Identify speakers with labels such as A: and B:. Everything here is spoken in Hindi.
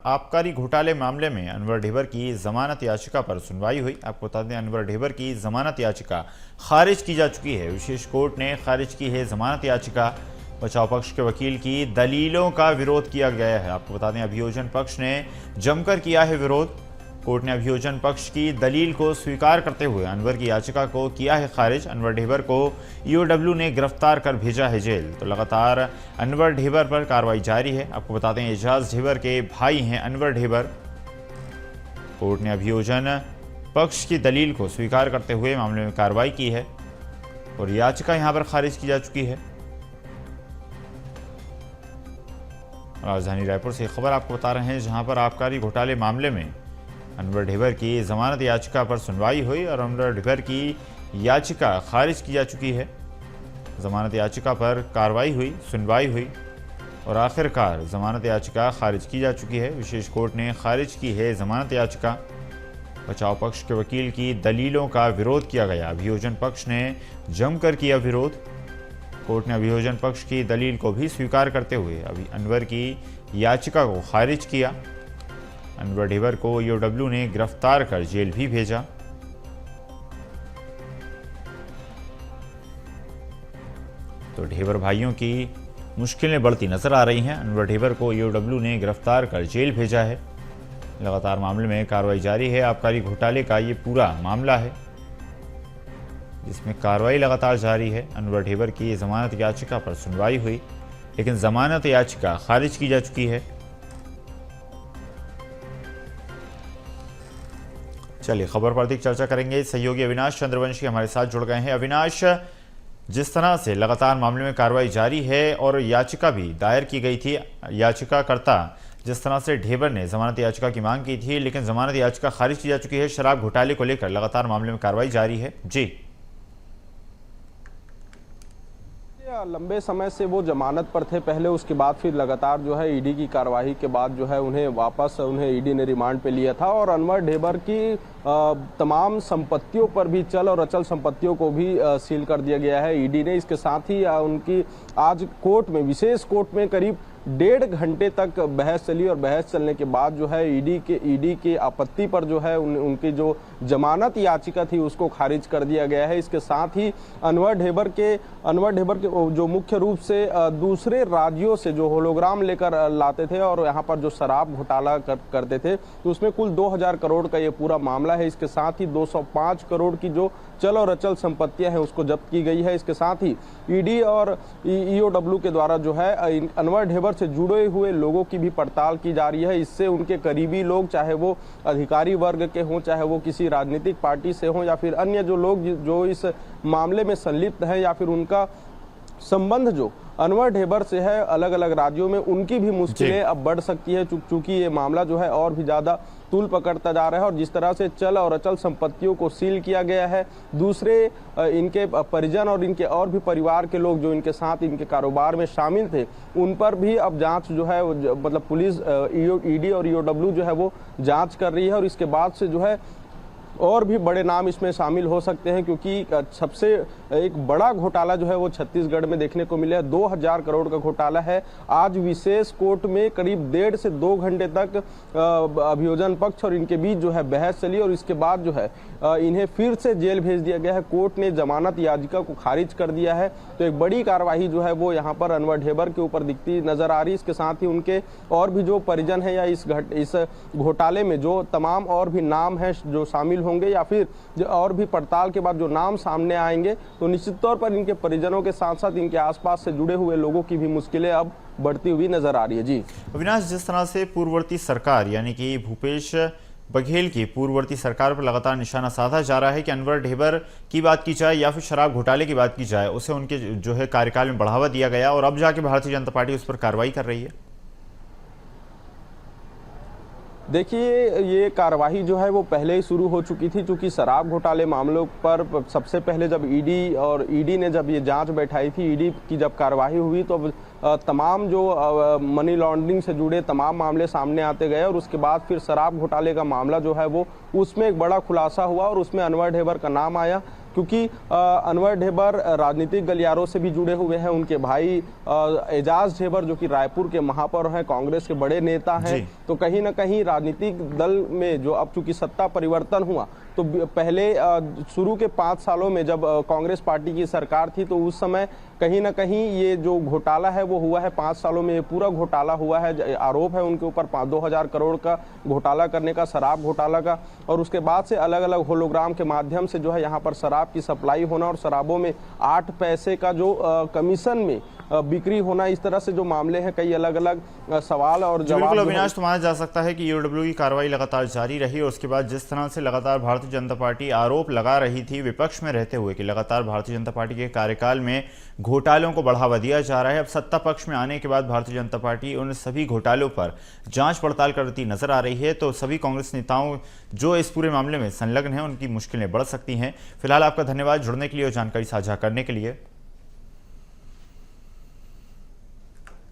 A: आबकारी घोटाले मामले में अनवर ढेबर की जमानत याचिका पर सुनवाई हुई। आपको बता दें, अनवर ढेबर की जमानत याचिका खारिज की जा चुकी है। विशेष कोर्ट ने खारिज की है जमानत याचिका। बचाव पक्ष के वकील की दलीलों का विरोध किया गया है। आपको बता दें, अभियोजन पक्ष ने जमकर किया है विरोध। कोर्ट ने अभियोजन पक्ष की दलील को स्वीकार करते हुए अनवर की याचिका को किया है खारिज। अनवर ढेबर को ईओडब्ल्यू ने गिरफ्तार कर भेजा है जेल। तो लगातार अनवर ढेबर पर कार्रवाई जारी है। आपको बता दें, एजाज ढेबर के भाई हैं अनवर ढेबर। कोर्ट ने अभियोजन पक्ष की दलील को स्वीकार करते हुए मामले में कार्रवाई की है और याचिका यहां पर खारिज की जा चुकी है। राजधानी रायपुर से खबर आपको बता रहे हैं, जहां पर आबकारी घोटाले मामले में अनवर ढेबर की जमानत याचिका पर सुनवाई हुई और अनवर ढेबर की याचिका खारिज की जा चुकी है। जमानत याचिका पर कार्रवाई हुई, सुनवाई हुई और आखिरकार जमानत याचिका खारिज की जा चुकी है। विशेष कोर्ट ने खारिज की है जमानत याचिका। बचाव पक्ष के वकील की दलीलों का विरोध किया गया। अभियोजन पक्ष ने जमकर किया विरोध। कोर्ट ने अभियोजन पक्ष की दलील को भी स्वीकार करते हुए अनवर की याचिका को खारिज किया। अनवर ढेबर को ईओडब्ल्यू ने गिरफ्तार कर जेल भी भेजा। तो ढेबर भाइयों की मुश्किलें बढ़ती नजर आ रही हैं। अनवर ढेबर को ईओडब्ल्यू ने गिरफ्तार कर जेल भेजा है। लगातार मामले में कार्रवाई जारी है। आबकारी घोटाले का ये पूरा मामला है जिसमें कार्रवाई लगातार जारी है। अनवर ढेबर की जमानत याचिका पर सुनवाई हुई, लेकिन जमानत याचिका खारिज की जा चुकी है। चलिए, खबर पर अधिक चर्चा करेंगे। सहयोगी अविनाश चंद्रवंशी हमारे साथ जुड़ गए हैं। अविनाश, जिस तरह से लगातार मामले में कार्रवाई जारी है और याचिका भी दायर की गई थी, याचिकाकर्ता जिस तरह से ढेबर ने जमानत याचिका की मांग की थी, लेकिन जमानत याचिका खारिज की जा चुकी है। शराब घोटाले को लेकर लगातार मामले में कार्रवाई जारी है। जी,
B: लंबे समय से वो जमानत पर थे पहले, उसके बाद फिर लगातार जो है ईडी की कार्रवाई के बाद जो है उन्हें ईडी ने रिमांड पे लिया था और अनवर ढेबर की तमाम संपत्तियों पर भी, चल और अचल संपत्तियों को भी सील कर दिया गया है ईडी ने। इसके साथ ही उनकी आज कोर्ट में, विशेष कोर्ट में करीब 1.5 घंटे तक बहस चली और बहस चलने के बाद जो है ईडी के आपत्ति पर जो है उनकी जो जमानत याचिका थी उसको खारिज कर दिया गया है। इसके साथ ही अनवर ढेबर के जो मुख्य रूप से दूसरे राज्यों से जो होलोग्राम लेकर लाते थे और यहाँ पर जो शराब घोटाला करते थे, तो उसमें कुल 2000 करोड़ का ये पूरा मामला है। इसके साथ ही 205 करोड़ की जो चल और अचल संपत्तियां हैं उसको जब्त की गई है। इसके साथ ही ईडी और ईओडब्ल्यू के द्वारा जो है अनवर ढेबर से जुड़े हुए लोगों की भी पड़ताल की जा रही है। इससे उनके करीबी लोग, चाहे वो अधिकारी वर्ग के हों, चाहे वो किसी राजनीतिक पार्टी से हों या फिर अन्य जो लोग जो इस मामले में संलिप्त हैं या फिर उनका संबंध जो अनवर ढेबर से है अलग अलग राज्यों में, उनकी भी मुश्किलें अब बढ़ सकती है, चूंकि ये मामला जो है और भी ज्यादा तूल पकड़ता जा रहा है। और जिस तरह से चल और अचल संपत्तियों को सील किया गया है, दूसरे इनके परिजन और इनके और भी परिवार के लोग जो इनके साथ इनके कारोबार में शामिल थे, उन पर भी अब जांच जो है मतलब पुलिस, ईडी और ईओडब्ल्यू जो है वो जांच कर रही है। और इसके बाद से जो है और भी बड़े नाम इसमें शामिल हो सकते हैं, क्योंकि सबसे एक बड़ा घोटाला जो है वो छत्तीसगढ़ में देखने को मिला है। 2000 करोड़ का घोटाला है। आज विशेष कोर्ट में करीब 1.5 से 2 घंटे तक अभियोजन पक्ष और इनके बीच जो है बहस चली और इसके बाद जो है इन्हें फिर से जेल भेज दिया गया है। कोर्ट ने जमानत याचिका को खारिज कर दिया है। तो एक बड़ी कार्रवाई जो है वो यहाँ पर अनवर ढेबर के ऊपर दिखती नजर आ रही है। इसके साथ ही उनके और भी जो परिजन है या इस घोटाले में जो तमाम और भी नाम है जो शामिल होंगे या फिर और भी पड़ताल के बाद जो नाम सामने आएंगे, तो निश्चित तौर पर इनके परिजनों के साथ साथ इनके आसपास से जुड़े हुए लोगों की भी मुश्किलें अब बढ़ती हुई नजर आ रही है। जी
A: अविनाश, जिस तरह से पूर्ववर्ती सरकार यानी कि भूपेश बघेल की पूर्ववर्ती सरकार पर लगातार निशाना साधा जा रहा है कि अनवर ढेबर की बात की जाए या फिर शराब घोटाले की बात की जाए, उसे उनके जो है कार्यकाल में बढ़ावा दिया गया और अब जाके भारतीय जनता पार्टी उस पर कार्रवाई कर रही है।
B: देखिए, ये कार्रवाई जो है वो पहले ही शुरू हो चुकी थी, क्योंकि शराब घोटाले मामलों पर सबसे पहले जब ईडी ने जब ये जांच बैठाई थी, ईडी की जब कार्रवाई हुई तो तमाम जो मनी लॉन्ड्रिंग से जुड़े तमाम मामले सामने आते गए और उसके बाद फिर शराब घोटाले का मामला जो है वो उसमें एक बड़ा खुलासा हुआ और उसमें अनवर ढेबर का नाम आया। क्योंकि अनवर ढेबर राजनीतिक गलियारों से भी जुड़े हुए हैं। उनके भाई एजाज ढेबर जो कि रायपुर के महापौर हैं, कांग्रेस के बड़े नेता हैं, तो कहीं ना कहीं राजनीतिक दल में जो अब चूंकि सत्ता परिवर्तन हुआ, तो पहले शुरू के 5 सालों में जब कांग्रेस पार्टी की सरकार थी, तो उस समय कहीं ना कहीं ये जो घोटाला है वो हुआ है। 5 सालों में ये पूरा घोटाला हुआ है। आरोप है उनके ऊपर 2,000 करोड़ का घोटाला करने का, शराब घोटाला का। और उसके बाद से अलग अलग होलोग्राम के माध्यम से जो है यहाँ पर शराब की सप्लाई होना और शराबों में 8 पैसे का जो कमीशन में बिक्री होना, इस तरह से जो मामले हैं, कई अलग अलग सवाल और जवाब।
A: बिल्कुल अविनाश, तो माना जा सकता है कि ईओडब्ल्यू की कार्रवाई लगातार जारी रही और उसके बाद जिस तरह से लगातार भारतीय जनता पार्टी आरोप लगा रही थी विपक्ष में रहते हुए कि लगातार भारतीय जनता पार्टी के कार्यकाल में घोटालों को बढ़ावा दिया जा रहा है, अब सत्ता पक्ष में आने के बाद भारतीय जनता पार्टी उन सभी घोटालों पर जांच पड़ताल करती नजर आ रही है, तो सभी कांग्रेस नेताओं जो इस पूरे मामले में संलग्न हैं उनकी मुश्किलें बढ़ सकती हैं। फिलहाल आपका धन्यवाद जुड़ने के लिए और जानकारी साझा करने के लिए।